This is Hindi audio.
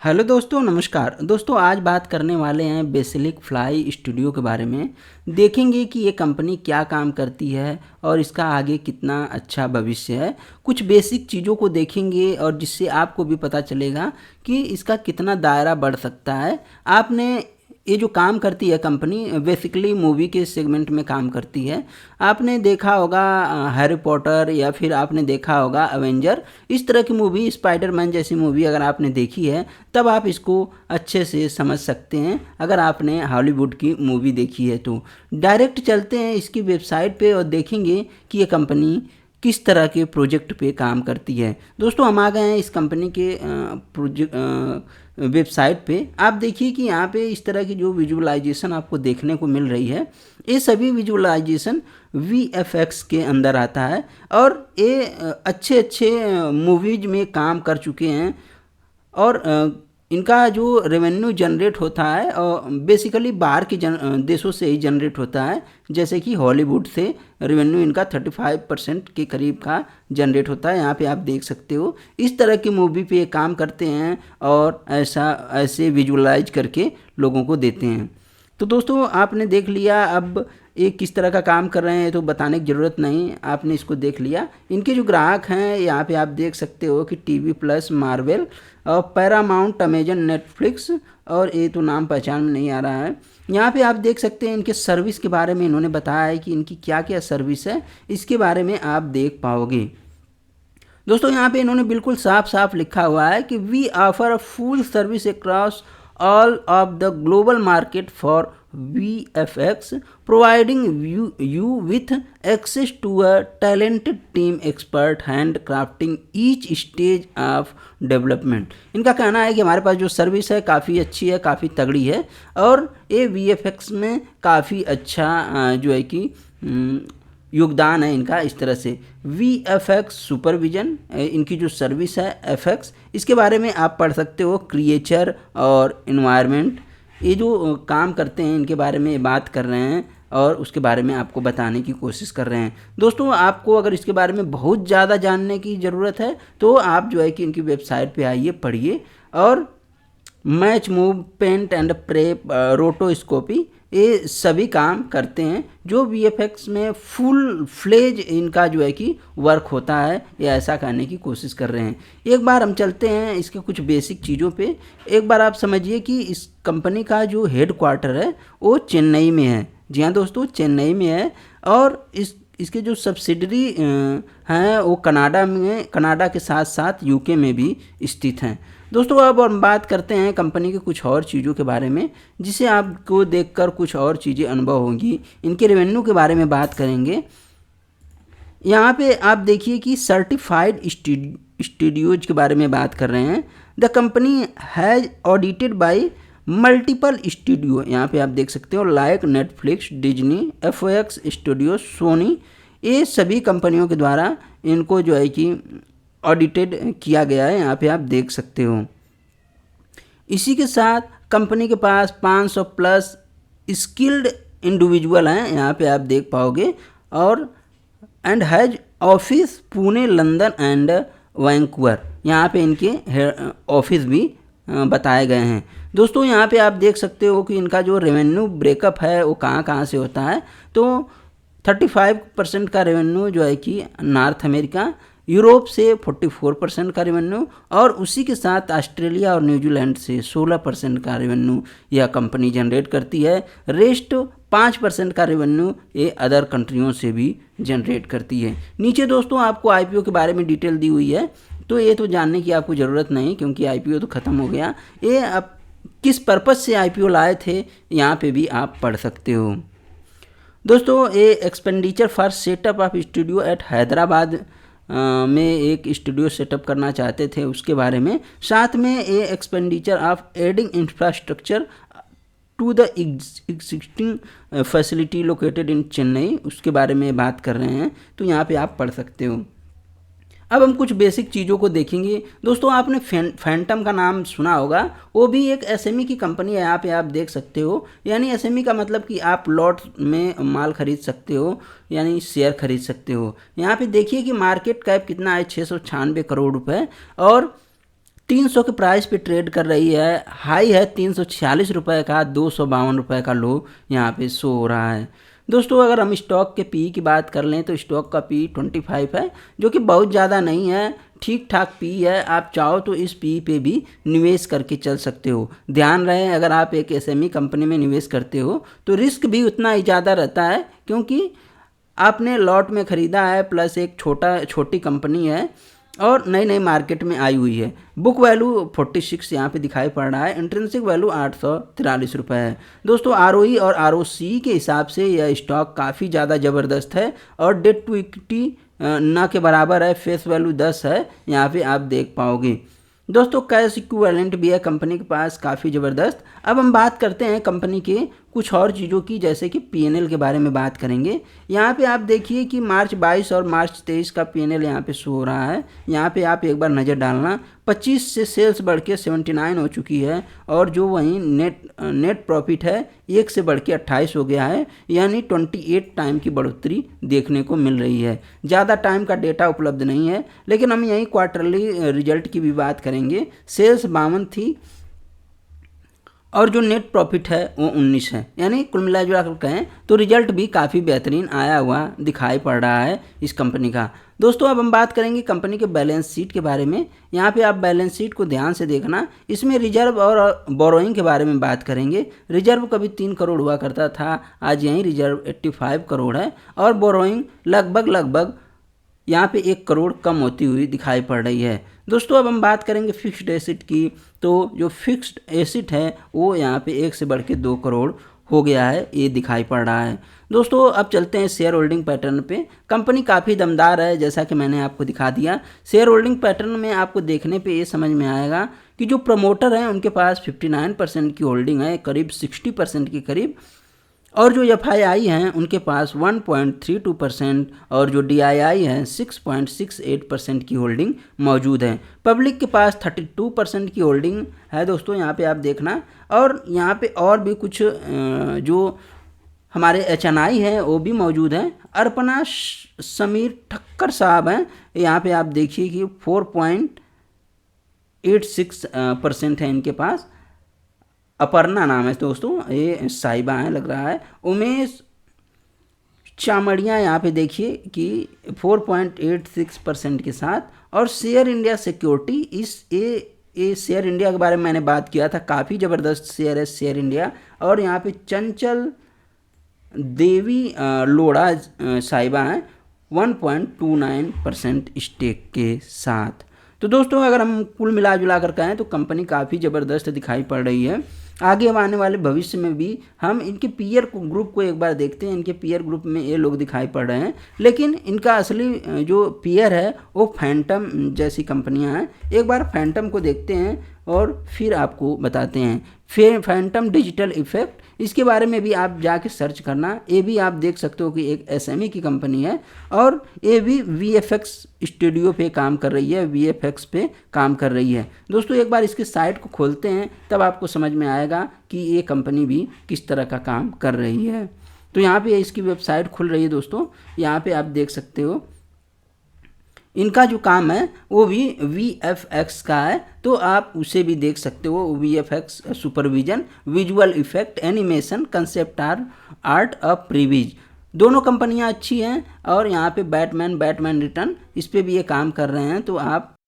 हेलो दोस्तों, नमस्कार दोस्तों। आज बात करने वाले हैं बेसिलिक फ्लाई स्टूडियो के बारे में। देखेंगे कि ये कंपनी क्या काम करती है और इसका आगे कितना अच्छा भविष्य है। कुछ बेसिक चीज़ों को देखेंगे और जिससे आपको भी पता चलेगा कि इसका कितना दायरा बढ़ सकता है। आपने ये जो काम करती है कंपनी बेसिकली मूवी के सेगमेंट में काम करती है। आपने देखा होगा हैरी पॉटर या फिर आपने देखा होगा एवेंजर, इस तरह की मूवी, स्पाइडरमैन जैसी मूवी अगर आपने देखी है तब आप इसको अच्छे से समझ सकते हैं। अगर आपने हॉलीवुड की मूवी देखी है तो डायरेक्ट चलते हैं इसकी वेबसाइट पे और देखेंगे कि ये कंपनी किस तरह के प्रोजेक्ट पे काम करती है। दोस्तों हम आ गए हैं इस कंपनी के वेबसाइट पे। आप देखिए कि यहाँ पे इस तरह की जो विजुअलाइजेशन आपको देखने को मिल रही है, ये सभी विजुअलाइजेशन VFX के अंदर आता है और ये अच्छे अच्छे मूवीज में काम कर चुके हैं। और इनका जो रेवेन्यू जनरेट होता है और बेसिकली बाहर के देशों से ही जनरेट होता है। जैसे कि हॉलीवुड से रेवेन्यू इनका 35% के करीब का जनरेट होता है। यहाँ पे आप देख सकते हो इस तरह की मूवी पे ये काम करते हैं और ऐसे विजुअलाइज करके लोगों को देते हैं। तो दोस्तों आपने देख लिया, अब ये किस तरह का काम कर रहे हैं तो बताने की ज़रूरत नहीं, आपने इसको देख लिया। इनके जो ग्राहक हैं यहाँ पे आप देख सकते हो कि टीवी प्लस, मार्वल और पैरामाउंट, अमेजन, नेटफ्लिक्स और ये तो नाम पहचान में नहीं आ रहा है। यहाँ पे आप देख सकते हैं इनके सर्विस के बारे में इन्होंने बताया है कि इनकी क्या क्या सर्विस है, इसके बारे में आप देख पाओगे। दोस्तों यहाँ पे इन्होंने बिल्कुल साफ साफ लिखा हुआ है कि we offer a full service across all of the global market for VFX, providing you with access to a talented team expert handcrafting each stage of development। इनका कहना है कि हमारे पास जो सर्विस है काफ़ी अच्छी है, काफ़ी तगड़ी है और ये VFX में काफ़ी अच्छा जो है कि योगदान है इनका। इस तरह से VFX सुपरविजन, इनकी जो सर्विस है FX, इसके बारे में आप पढ़ सकते हो। क्रिएचर और इन्वायरमेंट, ये जो काम करते हैं इनके बारे में बात कर रहे हैं और उसके बारे में आपको बताने की कोशिश कर रहे हैं। दोस्तों आपको अगर इसके बारे में बहुत ज़्यादा जानने की ज़रूरत है तो आप जो है कि इनकी वेबसाइट पे आइए, पढ़िए। और match, move, paint and prep, rotoscopy, ये सभी काम करते हैं जो VFX में फुल फ्लेज इनका जो है कि वर्क होता है, ये ऐसा करने की कोशिश कर रहे हैं। एक बार हम चलते हैं इसके कुछ बेसिक चीज़ों पे। एक बार आप समझिए कि इस कंपनी का जो हेड क्वार्टर है वो चेन्नई में है। जी हाँ दोस्तों, चेन्नई में है। और इसके जो सब्सिडरी हैं वो कनाडा के साथ साथ UK में भी स्थित हैं। दोस्तों अब हम बात करते हैं कंपनी के कुछ और चीज़ों के बारे में जिसे आपको देखकर कुछ और चीज़ें अनुभव होंगी। इनके रेवेन्यू के बारे में बात करेंगे। यहाँ पे आप देखिए कि सर्टिफाइड स्टूडियोज के बारे में बात कर रहे हैं। The company has audited by multiple studio, यहाँ पे आप देख सकते हो, like Netflix, Disney, FX studio, Sony, ये सभी कंपनियों के द्वारा इनको जो है कि ऑडिटेड किया गया है। यहाँ पे आप देख सकते हो। इसी के साथ कंपनी के पास 500 प्लस स्किल्ड इंडिविजुअल हैं, यहाँ पे आप देख पाओगे। और and has office Pune, London and Vancouver, यहाँ पे इनके ऑफिस भी बताए गए हैं। दोस्तों यहाँ पे आप देख सकते हो कि इनका जो रेवेन्यू ब्रेकअप है वो कहाँ कहाँ से होता है। तो 35% का रेवेन्यू जो है कि नॉर्थ अमेरिका, यूरोप से 44% का रेवेन्यू और उसी के साथ ऑस्ट्रेलिया और न्यूजीलैंड से 16% का रेवेन्यू यह कंपनी जनरेट करती है। रेस्ट 5% का रेवेन्यू ये अदर कंट्रियों से भी जनरेट करती है। नीचे दोस्तों आपको IPO के बारे में डिटेल दी हुई है, तो ये तो जानने की आपको ज़रूरत नहीं क्योंकि IPO तो ख़त्म हो गया। ये अब किस पर्पज़ से IPO लाए थे यहाँ पे भी आप पढ़ सकते हो। दोस्तों ये expenditure for setup of studio eight Hyderabad में एक स्टूडियो सेटअप करना चाहते थे, उसके बारे में। साथ में ये expenditure of adding infrastructure to the existing facility located in Chennai, उसके बारे में बात कर रहे हैं, तो यहाँ पे आप पढ़ सकते हो। अब हम कुछ बेसिक चीज़ों को देखेंगे। दोस्तों आपने फैंटम का नाम सुना होगा, वो भी एक SME की कंपनी है। यहाँ पे आप देख सकते हो, यानी SME का मतलब कि आप लॉट में माल खरीद सकते हो, यानी शेयर खरीद सकते हो। यहाँ पे देखिए कि मार्केट कैप कितना है, 696 करोड़ रुपए और 300 के प्राइस पे ट्रेड कर रही है। हाई है 346 रुपये का, 252 रुपये का लो यहाँ पे शो हो रहा है। दोस्तों अगर हम स्टॉक के पी की बात कर लें तो स्टॉक का पी 25 है, जो कि बहुत ज़्यादा नहीं है, ठीक ठाक पी है। आप चाहो तो इस पी पे भी निवेश करके चल सकते हो। ध्यान रहे अगर आप एक एसएमई कंपनी में निवेश करते हो तो रिस्क भी उतना ही ज़्यादा रहता है, क्योंकि आपने लॉट में ख़रीदा है, प्लस एक छोटी कंपनी है और नई नई मार्केट में आई हुई है। बुक वैल्यू 46 यहाँ पे दिखाई पड़ रहा है, इंट्रिंसिक वैल्यू 843 रुपये है। दोस्तों आरओई और आरओसी के हिसाब से यह स्टॉक काफ़ी ज़्यादा ज़बरदस्त है और डेट टू इक्विटी ना के बराबर है, फेस वैल्यू 10 है, यहाँ पे आप देख पाओगे। दोस्तों कैश इक्विवेलेंट भी है कंपनी के पास काफ़ी ज़बरदस्त। अब हम बात करते हैं कंपनी के कुछ और चीज़ों की, जैसे कि पीएनएल के बारे में बात करेंगे। यहाँ पे आप देखिए कि मार्च 22 और मार्च 23 का पीएनएल यहाँ पे शो हो रहा है। यहाँ पे आप एक बार नज़र डालना। 25 से सेल्स बढ़ के 79 हो चुकी है और जो वहीं नेट प्रॉफिट है 1 से बढ़ के 28 हो गया है, यानी 28 टाइम की बढ़ोतरी देखने को मिल रही है। ज़्यादा टाइम का डेटा उपलब्ध नहीं है, लेकिन हम यहीं क्वार्टरली रिजल्ट की भी बात करेंगे। सेल्स 52 थी और जो नेट प्रॉफिट है वो 19 है, यानी कुल मिला जुला कर कहें तो रिजल्ट भी काफ़ी बेहतरीन आया हुआ दिखाई पड़ रहा है इस कंपनी का। दोस्तों अब हम बात करेंगे कंपनी के बैलेंस शीट के बारे में। यहाँ पे आप बैलेंस शीट को ध्यान से देखना। इसमें रिजर्व और बोरोइंग के बारे में बात करेंगे। रिजर्व कभी 3 करोड़ हुआ करता था, आज यहीं रिजर्व 85 करोड़ है और बोरोइंग लगभग यहाँ पे 1 करोड़ कम होती हुई दिखाई पड़ रही है। दोस्तों अब हम बात करेंगे फिक्स्ड एसिड की, तो जो फिक्स्ड एसिड है वो यहाँ पे 1 से बढ़ के 2 करोड़ हो गया है, ये दिखाई पड़ रहा है। दोस्तों अब चलते हैं शेयर होल्डिंग पैटर्न पे। कंपनी काफ़ी दमदार है, जैसा कि मैंने आपको दिखा दिया। शेयर होल्डिंग पैटर्न में आपको देखने पे ये समझ में आएगा कि जो प्रमोटर हैं उनके पास 59% की होल्डिंग है, करीब 60% के करीब, और जो एफआईआई हैं उनके पास 1.32% और जो डीआईआई है 6.68% की होल्डिंग मौजूद है। पब्लिक के पास 32% की होल्डिंग है दोस्तों, यहाँ पे आप देखना। और यहाँ पे और भी कुछ जो हमारे एचएनआई हैं वो भी मौजूद हैं। अर्पणा समीर ठक्कर साहब हैं, यहाँ पे आप देखिए कि 4.86% है इनके पास। अपर्णा नाम है दोस्तों, ये साहिबा है लग रहा है। उमेश चामड़िया यहाँ पे देखिए कि 4.86% के साथ। और शेयर इंडिया सिक्योरिटी, ये शेयर इंडिया के बारे में मैंने बात किया था, काफ़ी ज़बरदस्त शेयर है शेयर इंडिया। और यहाँ पे चंचल देवी लोड़ा साहिबा हैं 1.29% स्टेक के साथ। तो दोस्तों अगर हम कुल मिला जुला कर कहें तो कंपनी काफ़ी ज़बरदस्त दिखाई पड़ रही है। आगे आने वाले भविष्य में भी हम इनके पीयर ग्रुप को एक बार देखते हैं। इनके पीयर ग्रुप में ये लोग दिखाई पड़ रहे हैं, लेकिन इनका असली जो पीयर है वो फैंटम जैसी कंपनियां हैं। एक बार फैंटम को देखते हैं और फिर आपको बताते हैं। फिर फैंटम डिजिटल इफेक्ट, इसके बारे में भी आप जाके सर्च करना। ये भी आप देख सकते हो कि एक एसएमई की कंपनी है और ये भी वीएफएक्स स्टूडियो पे काम कर रही है, वीएफएक्स पे काम कर रही है। दोस्तों एक बार इसके साइट को खोलते हैं तब आपको समझ में आएगा कि ये कंपनी भी किस तरह का काम कर रही है। तो यहाँ पे इसकी वेबसाइट खुल रही है दोस्तों, यहाँ पे आप देख सकते हो। इनका जो काम है वो भी VFX का है, तो आप उसे भी देख सकते हो। VFX supervision, visual effect, animation, concept art और प्रीविज, दोनों कंपनियां अच्छी हैं। और यहाँ पे बैटमैन रिटर्न, इस पे भी ये काम कर रहे हैं, तो आप